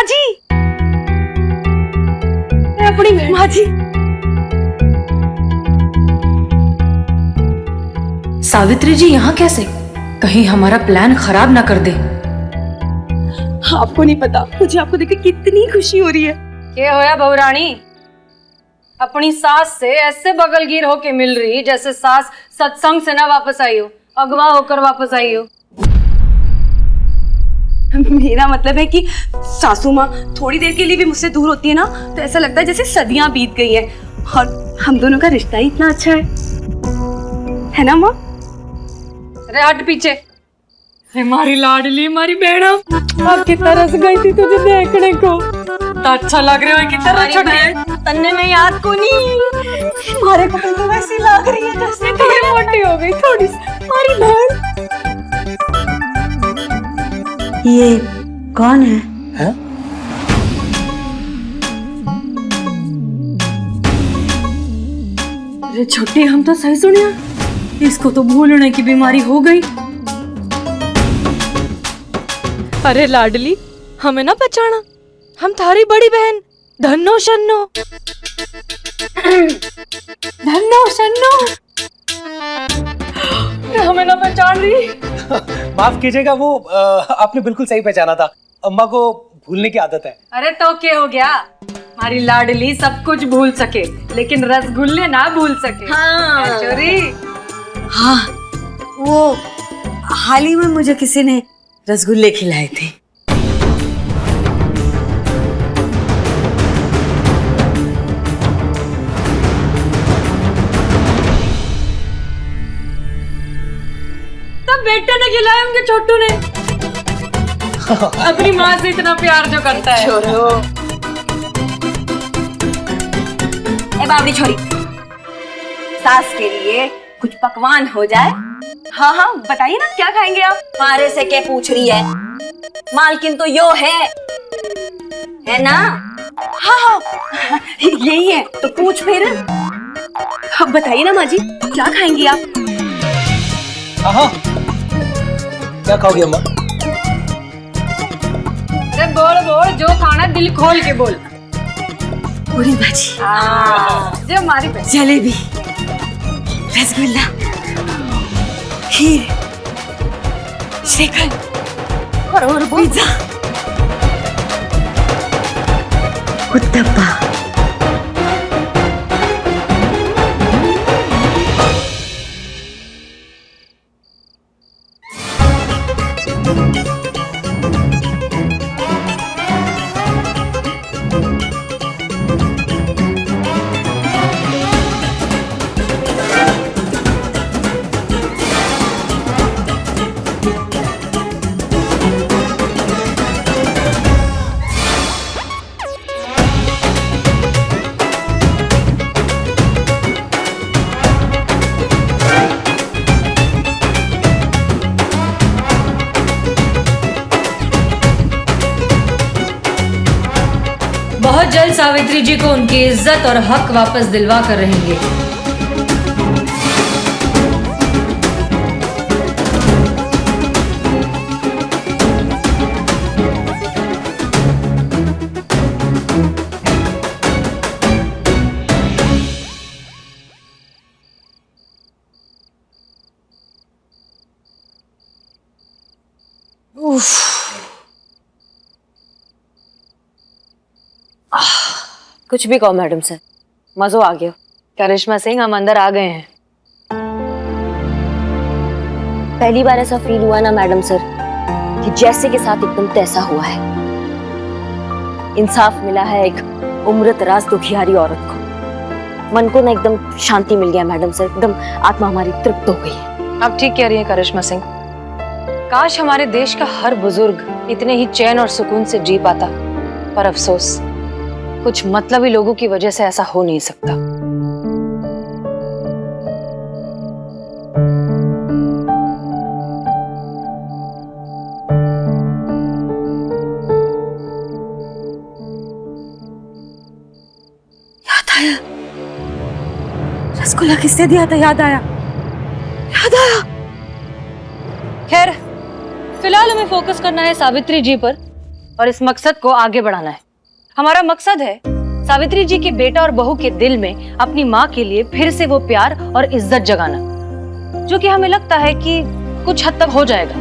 माँ जी, अपनी माँ जी। सावित्री जी यहाँ कैसे? कहीं हमारा प्लान खराब ना कर दे। आपको नहीं पता, मुझे आपको देख के कितनी खुशी हो रही है। क्या होया बहुरानी? अपनी सास से ऐसे बगलगीर होके मिल रही जैसे सास सत्संग से ना वापस आई हो, अगवा होकर वापस आई हो। मेरा मतलब है कि सासू माँ थोड़ी देर के लिए भी मुझसे दूर होती है ना तो ऐसा लगता है जैसे सदियां बीत गई हैं। और हम दोनों का रिश्ता ही इतना अच्छा है ना माँ? अरे हट पीछे। हमारी लाडली, हमारी बेड़ा, अब कितना रस गई थी तुझे देखने को। तो अच्छा लग रहा है, कितना अच्छा है। तन्ने में याद को नहीं, हमारे को तो वैसी लग रही है जैसे थोड़ी मोटी हो गई थोड़ी सी हमारी बहन। ये कौन है? हैं? अरे छोटी, हम तो सही सुनिया, इसको तो भूलने की बीमारी हो गई। अरे लाडली, हमें ना पहचाना, हम थारी बड़ी बहन धन्नो शन्नो। धन्नो शन्नो, हमें ना पहचान रही। माफ कीजिएगा, वो आपने बिल्कुल सही पहचाना था। अम्मा को भूलने की आदत है। अरे तो क्या हो गया, हमारी लाडली सब कुछ भूल सके लेकिन रसगुल्ले ना भूल सके। हाँ। चोरी। हाँ, वो हाल ही में मुझे किसी ने रसगुल्ले खिलाए थे। तब बेटे ने खिलाए होंगे छोटू ने। अपनी माँ से इतना प्यार जो करता है। छोड़ो। ए बावड़ी छोरी, सास के लिए कुछ पकवान हो जाए। हाँ हाँ बताइए ना, क्या खाएंगे आप? मारे से क्या पूछ रही है? मालकिन तो यो है ना? हाँ हाँ यही है तो पूछ फिर। अब बताइए ना माँ जी, क्या खाएंगी आप? हाँ, क्या खाओगी अम्मा? अरे बोल बोल, जो खाना दिल खोल के बोल। पूरी भाजी, जो हमारी बहन। जलेबी, रसगुल्ला, खीर, श्रीखंड और पिज्जा, उत्तप्पा। बहुत जल्द सावित्री जी को उनकी इज्जत और हक वापस दिलवा कर रहेंगे। कुछ भी कहो मैडम सर, मजो आ गया। करिश्मा सिंह, हम अंदर आ गए हैं। पहली बार ऐसा फील हुआ ना मैडम सर कि जैसे के साथ एकदम तैसा हुआ है। इंसाफ मिला है एक उम्रदराज दुखियारी औरत को। मन को ना एकदम शांति मिल गया मैडम सर, एकदम आत्मा हमारी तृप्त हो गई है। आप ठीक कह रही हैं करिश्मा सिंह। काश हमारे देश का हर बुजुर्ग इतने ही चैन और सुकून से जी पाता, पर अफसोस कुछ मतलबी लोगों की वजह से ऐसा हो नहीं सकता। याद आया, रसगुल्ला किसने दिया था? याद आया। खैर, फिलहाल हमें फोकस करना है सावित्री जी पर, और इस मकसद को आगे बढ़ाना है। हमारा मकसद है सावित्री जी के बेटा और बहू के दिल में अपनी माँ के लिए फिर से वो प्यार और इज्जत जगाना, जो कि हमें लगता है कि कुछ हद तक हो जाएगा,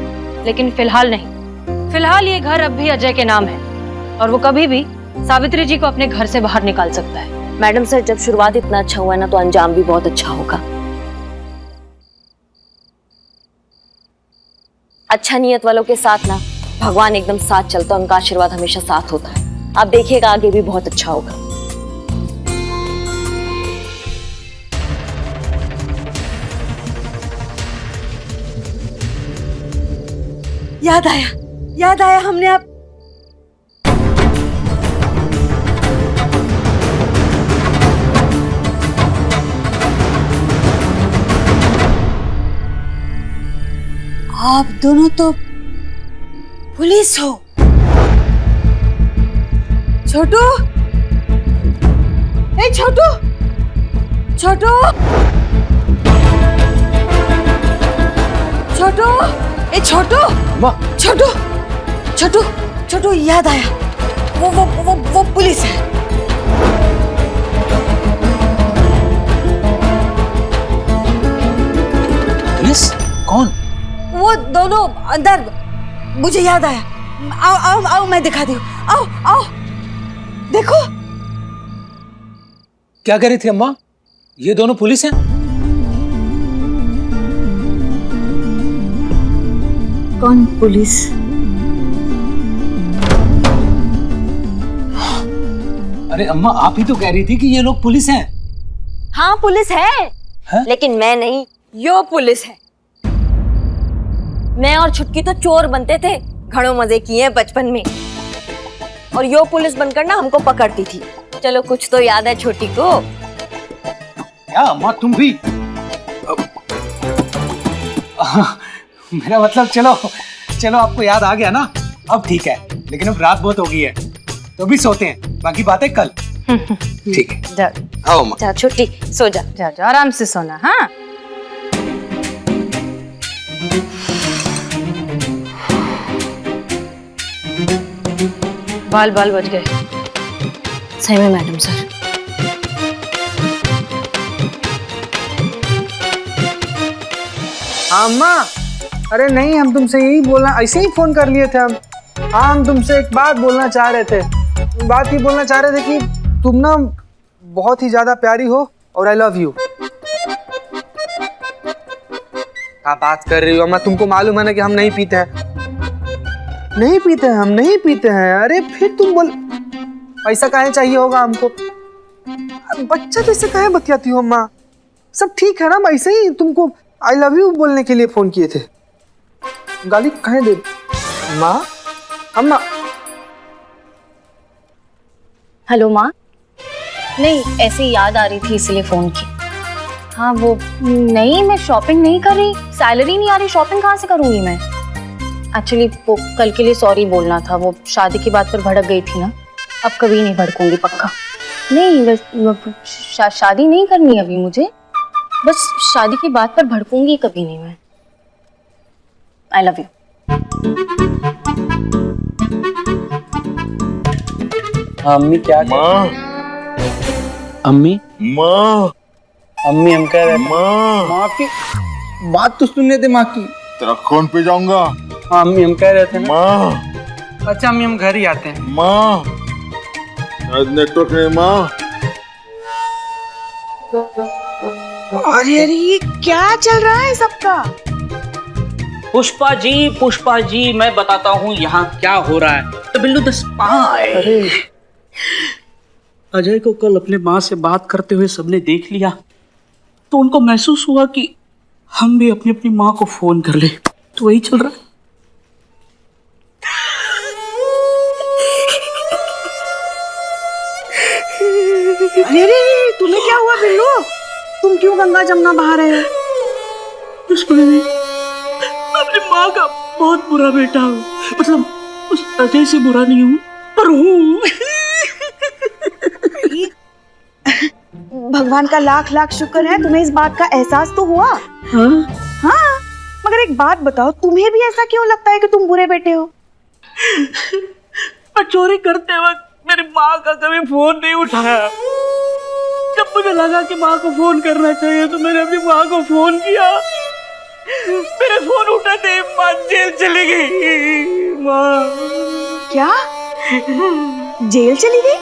लेकिन फिलहाल नहीं। फिलहाल ये घर अब भी अजय के नाम है और वो कभी भी सावित्री जी को अपने घर से बाहर निकाल सकता है। मैडम सर, जब शुरुआत इतना अच्छा हुआ है ना, तो अंजाम भी बहुत अच्छा होगा। अच्छा नियत वालों के साथ ना भगवान एकदम साथ चलता है, उनका आशीर्वाद हमेशा साथ होता है। आप देखिएगा आगे भी बहुत अच्छा होगा। याद आया हमने आप दोनों तो पुलिस हो। छोटू, ए छोटू, छोटू, छोटू, ए छोटू, छोटू, छोटू, छोटू, याद आया, वो पुलिस है। पुलिस? कौन? वो दोनों अंदर, मुझे याद आया। आओ आओ आओ, मैं दिखाती हूँ। आओ आओ, देखो। क्या कह रही थी अम्मा? ये दोनों पुलिस हैं? कौन पुलिस? अरे अम्मा, आप ही तो कह रही थी कि ये लोग पुलिस हैं। हाँ पुलिस है, लेकिन मैं नहीं, यो पुलिस है। मैं और छुटकी तो चोर बनते थे, घड़ों मजे किए बचपन में, और यो पुलिस बनकर ना हमको पकड़ती थी। चलो कुछ तो याद है छोटी को। क्या अम्मा, तुम भी? मेरा मतलब, चलो चलो, आपको याद आ गया ना, अब ठीक है। लेकिन अब रात बहुत हो गई है, तो भी सोते हैं, बाकी बातें कल। ठीक है, जा आओ अम्मा। जा छोटी, सो जा। जा जा, आराम से सोना। हाँ, बाल बाल बच गए। सही में मैडम सर। हाँ अम्मा, अरे नहीं, हम तुमसे यही बोलना, ऐसे ही फोन कर लिए थे हम। हाँ, हम तुमसे एक बात बोलना चाह रहे थे। बात ये बोलना चाह रहे थे कि तुम ना बहुत ही ज्यादा प्यारी हो, और आई लव यू। क्या बात कर रही हो अम्मा? तुमको मालूम है ना कि हम नहीं पीते हैं। नहीं पीते हैं, हम नहीं पीते हैं। अरे फिर तुम बोल, पैसा काहे चाहिए होगा हमको? बच्चा जैसे काहे बतियाती हो अम्मा? सब ठीक है ना? ऐसे ही तुमको आई लव यू बोलने के लिए फोन किए थे। गाली काहे दे माँ? अम्मा। हेलो माँ। नहीं, ऐसे ही याद आ रही थी इसलिए फोन की। हाँ वो नहीं, मैं शॉपिंग नहीं कर रही, सैलरी नहीं आ रही, शॉपिंग कहाँ से करूँगी मैं? एक्चुअली वो कल के लिए सॉरी बोलना था, वो शादी की बात पर भड़क गई थी ना। अब कभी नहीं भड़कूंगी पक्का। नहीं बस शादी नहीं करनी अभी मुझे, बस शादी की बात पर भड़कूंगी कभी नहीं मैं। I love you. अम्मी क्या माँ, अम्मी माँ, अम्मी हम कह रहे थे माँ की बात तो सुनने थे माँ की। तेरा खून पे जाऊंगा। हाँ अम्मी हम कह रहे थे ना। माँ, अच्छा अम्मी हम घर ही आते हैं। माँ, शायद नेटवर्क नहीं। माँ, अरे अरे, ये क्या चल रहा है सबका? पुष्पा जी, मैं बताता हूँ यहाँ क्या हो रहा है। तो बिल्लू द स्पाई। अजय को कल अपने माँ से बात करते हुए सबने देख लिया, तो उनको महसूस हुआ कि हम भी अपनी अपनी माँ को फोन कर ले। तो वही चल रहा है। अरे अरे, तुम्हें क्या हुआ बिल्लू? तुम क्यों गंगा जमुना बहा रहे हो? अपनी माँ का बहुत बुरा बेटा हूँ, मतलब उस अजय से बुरा नहीं हूँ, पर हूँ। भगवान का लाख लाख शुक्र है तुम्हें इस बात का एहसास तो हुआ। हाँ, मगर एक बात बताओ, तुम्हें भी ऐसा क्यों लगता है कि तुम बुरे बेटे हो? मैं चोरी करते वक्त मेरी माँ का कभी फोन नहीं उठाया। जब मुझे लगा कि माँ को फोन करना चाहिए तो मैंने अपनी माँ को फोन किया। मेरे फोन उठाते ही माँ जेल चली गई। माँ क्या? जेल चली गई?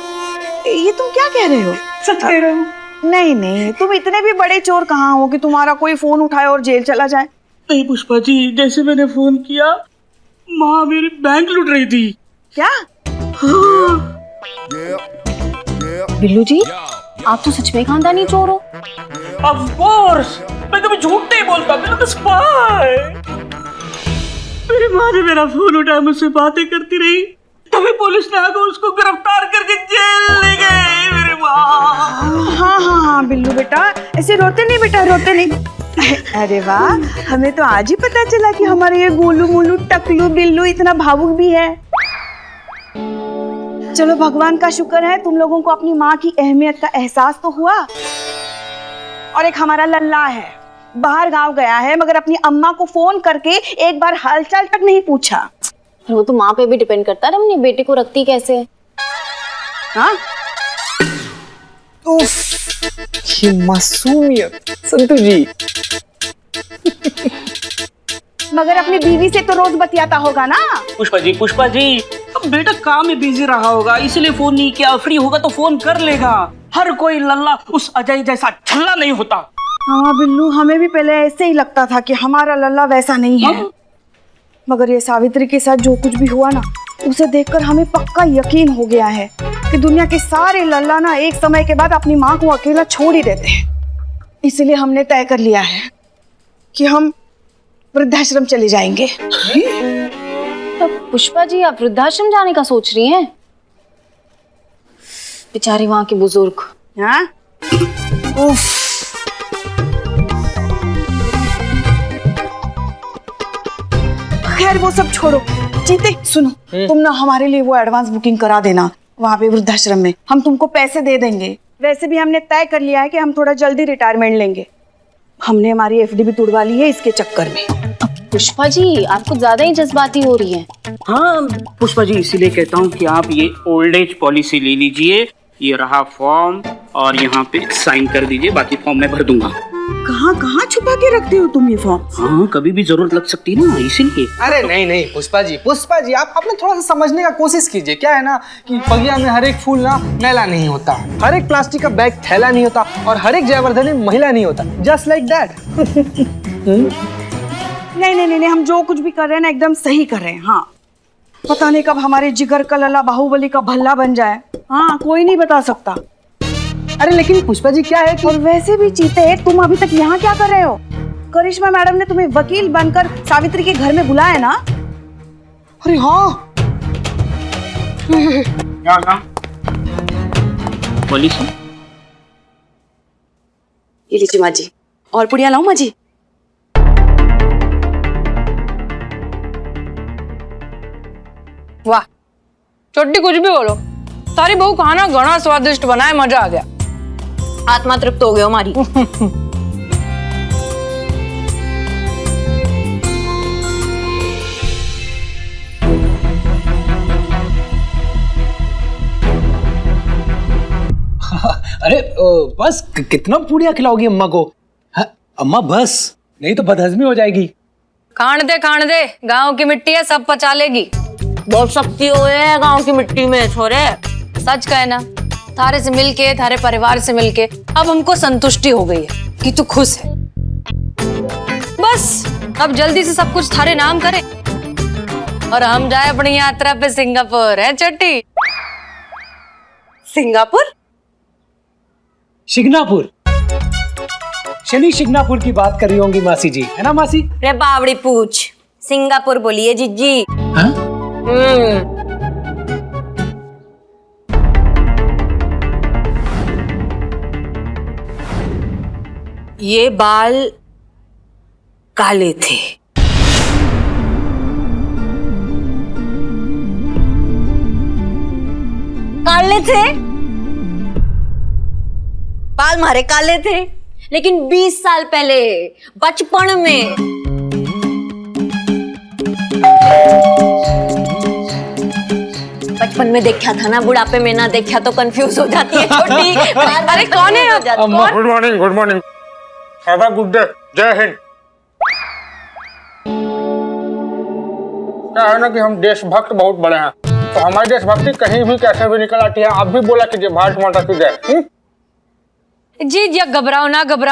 ये तुम क्या कह रहे हो? सच कह रहा हूँ। नहीं नहीं, तुम इतने भी बड़े चोर कहाँ हो कि तुम्हारा कोई फोन उठाए और जेल चला जाए। नहीं पुष्पा जी, जैसे मैंने फोन किया माँ मेरी बैंक लूट रही थी। क्या? बिल्लू जी, आप तो सच में खानदानी चोर हो। ऑफ कोर्स, मैं कभी झूठ नहीं बोलता। मेरा तो स्पाई। मेरी माँ ने मेरा फोन उठाया, मुझसे बातें करती रही, तभी पुलिस ने आकर उसको गिरफ्तार करके जेल ले गई। मेरी माँ। हाँ हाँ हाँ बिल्लू बेटा, ऐसे रोते नहीं बेटा, रोते नहीं। अरे वाह, हमें तो आज ही पता चला कि हमारे ये गोलू मोलू टकलू बिल्लू इतना भावुक भी है। चलो भगवान का शुक्र है तुम लोगों को अपनी माँ की अहमियत का एहसास तो हुआ। और एक हमारा लल्ला है, बाहर गांव गया है मगर अपनी अम्मा को फोन करके एक बार हालचाल तक नहीं पूछा। वो तो माँ पे भी डिपेंड करता है, अपने बेटे को रखती कैसे है। हाँ? ये मासूमियत संतु जी। मगर अपनी बीवी से तो रोज बतियाता होगा ना। पुष्पा जी, अब बेटा काम में बिजी रहा होगा इसलिए फोन नहीं किया। फ्री होगा तो फोन कर लेगा। हर कोई लल्ला उस अजय जैसा छल्ला नहीं होता। हाँ बिल्लू, हमें भी पहले ऐसे ही लगता था कि हमारा लल्ला वैसा नहीं है। मगर ये सावित्री के साथ जो कुछ भी हुआ ना, उसे देखकर हमें पक्का यकीन हो गया है कि दुनिया के सारे लल्ला ना एक समय के बाद अपनी माँ को अकेला छोड़ ही देते हैं। इसलिए हमने तय कर लिया है कि हम वृद्धाश्रम चले जाएंगे। तो पुष्पा जी, आप वृद्धाश्रम जाने का सोच रही हैं? बेचारे वहां के बुजुर्ग। हाँ? उफ। खैर वो सब छोड़ो। जीते सुनो, तुम ना हमारे लिए वो एडवांस बुकिंग करा देना वहाँ पे वृद्धाश्रम में। हम तुमको पैसे दे देंगे। वैसे भी हमने तय कर लिया है कि हम थोड़ा जल्दी रिटायरमेंट लेंगे। हमने हमारी एफडी भी तुड़वा ली है इसके चक्कर में। पुष्पा जी, आप कुछ ज्यादा ही जज्बाती हो रही हैं। हाँ पुष्पा जी, इसीलिए कहता हूँ कि आप ये ओल्ड एज पॉलिसी ले लीजिए। ये रहा फॉर्म और यहाँ पे साइन कर दीजिए, बाकी फॉर्म मैं भर दूंगा। कहाँ कहाँ छुपा के रखते हो तुम ये फॉर्म? हाँ, कभी भी जरूरत लग सकती है ना, इसीलिए। अरे नहीं पुष्पा जी, आप अपने थोड़ा सा समझने का कोशिश कीजिए। क्या है ना कि बगिया में हर एक फूल ना मैला नहीं होता, हर एक प्लास्टिक का बैग थैला नहीं होता और हर एक जयवर्धनी महिला नहीं होता। Just like that. नहीं, हम जो कुछ भी कर रहे हैं ना एकदम सही कर रहे हैं। हाँ, पता नहीं कब हमारे जिगर का लल्ला बाहुबली का भल्ला बन जाए। हाँ, कोई नहीं बता सकता। अरे लेकिन पुष्पा जी क्या है कि... और वैसे भी चीते, तुम अभी तक यहाँ क्या कर रहे हो? करिश्मा मैडम ने तुम्हें वकील बनकर सावित्री के घर में बुलाया ना? अरे हाँ। बोली ये लीजिए माँ जी, और पुड़िया लाऊं माँ जी? वाह छोटी, कुछ भी बोलो, तारी बहू खाना घना स्वादिष्ट बनाए, मजा आ गया। आत्मा तृप्त हो गया हमारी। अरे बस कितना पूड़िया खिलाओगी अम्मा को? हाँ, अम्मा बस, नहीं तो बदहजमी हो जाएगी। खान दे, गांव की मिट्टी है, सब पचा लेगी। बहुत शक्ति है गांव की मिट्टी में छोरे। सच कहे ना, थारे से मिलके, थारे परिवार से मिलके अब हमको संतुष्टि हो गई है कि तू खुश है। बस अब जल्दी से सब कुछ थारे नाम करे और हम जाए अपनी यात्रा पे सिंगापुर। है छोटी? सिंगापुर? शिग्नापुर, शनि शिग्नापुर की बात कर रही होंगी मासी जी, है ना मासी? रे बावड़ी पूछ, सिंगापुर बोलिए जीजी। हाँ? ये बाल काले थे। काले थे? बाल मारे काले थे, लेकिन 20 साल पहले बचपन में बचपन में देखा था ना, बुढ़ापे में ना देखा तो कंफ्यूज हो जाती है छोटी। अरे कौन है आप? कौन? Good morning, good morning, have a good day, जय हिंद। क्या है ना कि हम देशभक्त बहुत बड़े हैं, तो हमारी देशभक्ति कहीं भी कैसे भी निकल आती है। आप भी बोला कीजिए भारत माता की जय। जी जी, घबराओ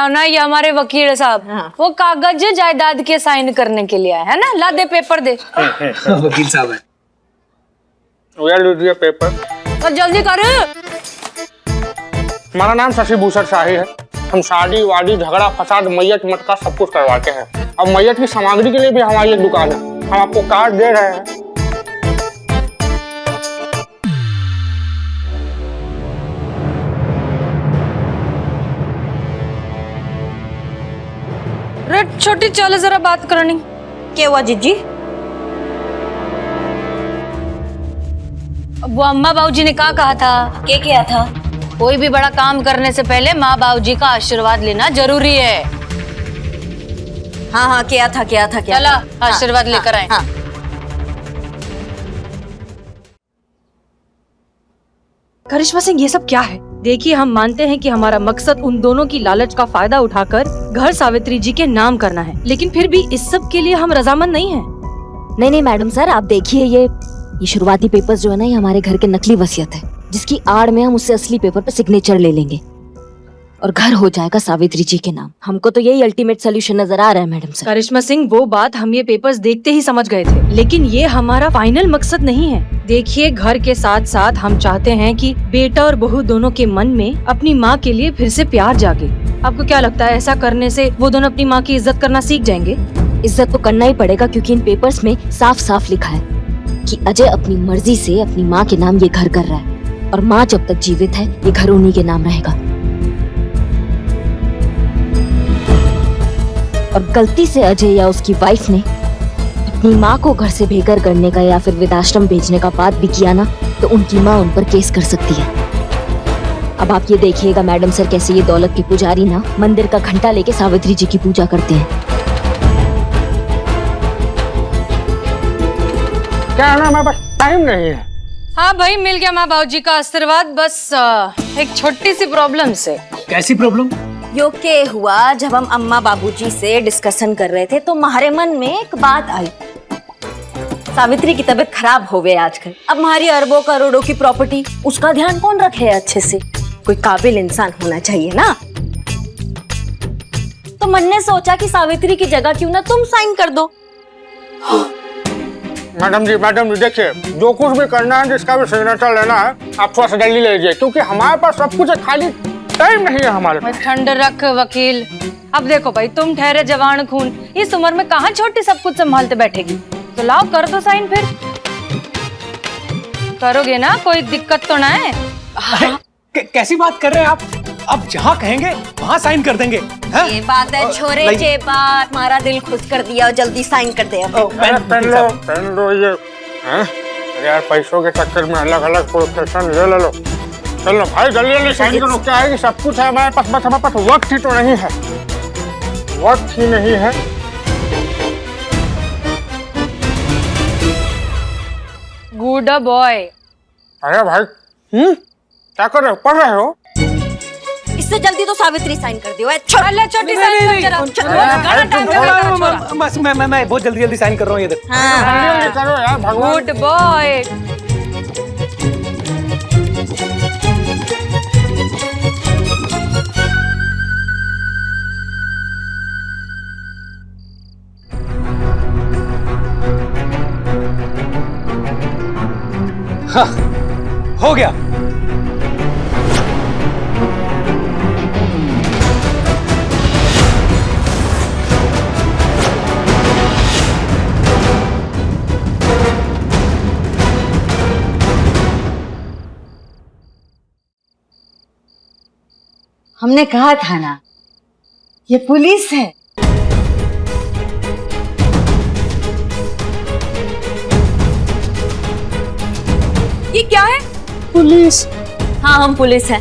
ना, ये हमारे वकील साहब, वो कागज जायदाद के साइन करने के लिए आए है ना। ला दे पेपर दे। वकील साहब है। ये लीजिए पेपर। और जल्दी कर। हमारा नाम शशि भूषण शाही है। हम शादी वादी झगड़ा फसाद मैयत मटका सब कुछ करवाते हैं। अब मैयत की सामग्री के लिए भी हमारी एक दुकान है। हम आपको कार्ड दे रहे हैं। रेड छोटी चलो जरा बात करनी। क्या हुआ जीजी? वो अम्मा बाबूजी ने क्या कहा था? क्या किया था? कोई भी बड़ा काम करने से पहले माँ बाबूजी का आशीर्वाद लेना जरूरी है। हाँ क्या था? चला आशीर्वाद लेकर आए। हाँ। करिश्मा सिंह, ये सब क्या है? देखिए, हम मानते हैं कि हमारा मकसद उन दोनों की लालच का फायदा उठाकर घर सावित्री जी के नाम करना है, लेकिन फिर भी इस सब के लिए हम रजामंद नहीं हैं। नहीं मैडम सर, आप देखिए ये शुरुआती पेपर्स जो है ना, ये हमारे घर के नकली वसीयत है, जिसकी आड़ में हम उससे असली पेपर पे सिग्नेचर ले लेंगे और घर हो जाएगा सावित्री जी के नाम। हमको तो यही अल्टीमेट सोल्यूशन नजर आ रहा है मैडम सर। करिश्मा सिंह, वो बात हम ये पेपर्स देखते ही समझ गए थे, लेकिन ये हमारा फाइनल मकसद नहीं है। देखिए, घर के साथ साथ हम चाहते हैं कि बेटा और बहू दोनों के मन में अपनी माँ के लिए फिर से प्यार जागे। आपको क्या लगता है, ऐसा करने से वो दोनों अपनी माँ की इज्जत करना सीख जाएंगे? इज्जत तो करना ही पड़ेगा, क्योंकि इन पेपर्स में साफ साफ लिखा है कि अजय अपनी मर्जी से अपनी माँ के नाम ये घर कर रहा है और माँ जब तक जीवित है ये घर उन्हीं के नाम रहेगा। और गलती से अजय या उसकी वाइफ ने अपनी माँ को घर से बेघर करने का या फिर वृद्धाश्रम भेजने का बात भी किया ना, तो उनकी माँ उन पर केस कर सकती है। अब आप ये देखिएगा मैडम सर, कैसे ये दौलत के पुजारी ना मंदिर का घंटा लेके सावित्री जी की पूजा करते हैं। क्या है ना, हमारे पास टाइम नहीं है। हाँ भाई, मिल गया माँ बाबूजी का आशीर्वाद, बस एक छोटी सी प्रॉब्लम से। कैसी प्रॉब्लम? यो के हुआ, जब हम अम्मा बाबूजी से डिस्कशन कर रहे थे तो हमारे मन में एक बात आई। सावित्री की तबीयत खराब हो गई आजकल। अब हमारी अरबों करोड़ों की प्रॉपर्टी, उसका ध्यान कौन रखे अच्छे से? कोई काबिल इंसान होना चाहिए ना। तो मन ने सोचा कि सावित्री की जगह क्यों ना तुम साइन कर दो। मैडम जी देखिए, जो कुछ भी करना है, जिसका भी सिग्नेचर लेना है, आप थोड़ा सा जल्दी ले लीजिए, क्योंकि हमारे पास सब कुछ है, खाली टाइम नहीं है हमारे पास। ठंड रख वकील। अब देखो भाई, तुम ठहरे जवान खून, इस उम्र में कहाँ छोटी सब कुछ संभालते बैठेगी। तो लाओ कर दो साइन, फिर करोगे ना, कोई दिक्कत तो ना है। कैसी बात कर रहे हैं आप जहाँ कहेंगे वहाँ साइन कर देंगे। ये बात है छोरे, ये बात हमारा दिल खुश कर दिया और जल्दी साइन कर दे। पेन लो ये। अरे यार, पैसों के चक्कर में अलग अलग प्रोफेशन ले लो। चलो भाई, जल्दी साइन करो। क्या है कि सब कुछ है हमारे पास, बस हमारे पास वक्त ही तो नहीं है, वक्त ही नहीं है। Good boy. अरे भाई, क्या कर रहे हो? पढ़ रहे हो? इससे जल्दी तो सावित्री साइन कर दियो। छोटी साइन बस मैं बहुत जल्दी साइन कर रहा हूँ। ये देखो। जल्दी करो यार, भगवान। Good boy. हाँ, हो गया। हमने कहा था ना, ये पुलिस है। ये क्या है? पुलिस? हाँ, हम पुलिस हैं।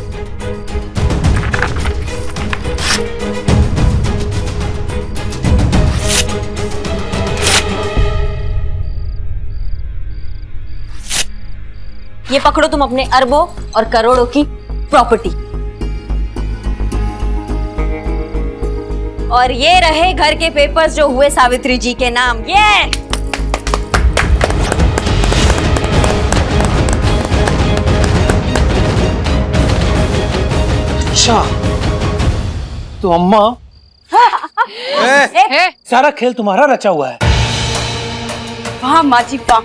ये पकड़ो तुम अपने अरबों और करोड़ों की प्रॉपर्टी। और ये रहे घर के पेपर्स जो हुए सावित्री जी के नाम। ये अच्छा, तो अम्मा सारा खेल तुम्हारा रचा हुआ है। वाह माँ जी वाह,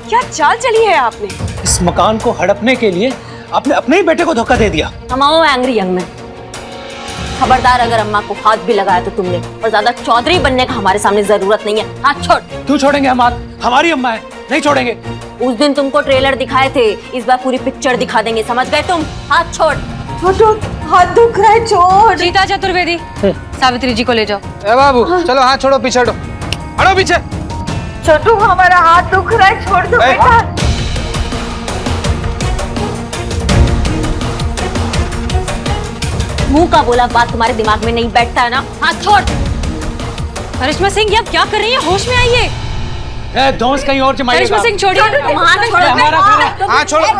क्या चाल चली है आपने। इस मकान को हड़पने के लिए आपने अपने ही बेटे को धोखा दे दिया। हमाओ एंग्री यंग मैन, खबरदार अगर अम्मा को हाथ भी लगाया तो तुमने, और ज्यादा चौधरी बनने का हमारे सामने जरूरत नहीं है। हाथ छोड़। क्यों छोड़ेंगे हम हाथ? हमारी अम्मा है, नहीं छोड़ेंगे। उस दिन तुमको ट्रेलर दिखाए थे, इस बार पूरी पिक्चर दिखा देंगे, समझ गए तुम? हाथ छोड़। छोटू हाथ दुख रहा है, छोड़। जीता चतुर्वेदी, सावित्री जी को ले जाओ। ए बाबू चलो हाथ छोड़ो, पीछे हटो, हटो पीछे। छोटू हमारा हाथ दुख रहा है, छोड़ दो बेटा। मुंह का बोला बात तुम्हारे दिमाग में नहीं बैठता है ना? हाथ छोड़। करिश्मा सिंह, ये आप क्या कर रही हैं? होश में आइए। दोस्त कहीं और जमाइएगा। करिश्मा सिंह छोड़िए। हाथ छोड़। हमारा घर है। हाथ छोड़ो। छोड़िए।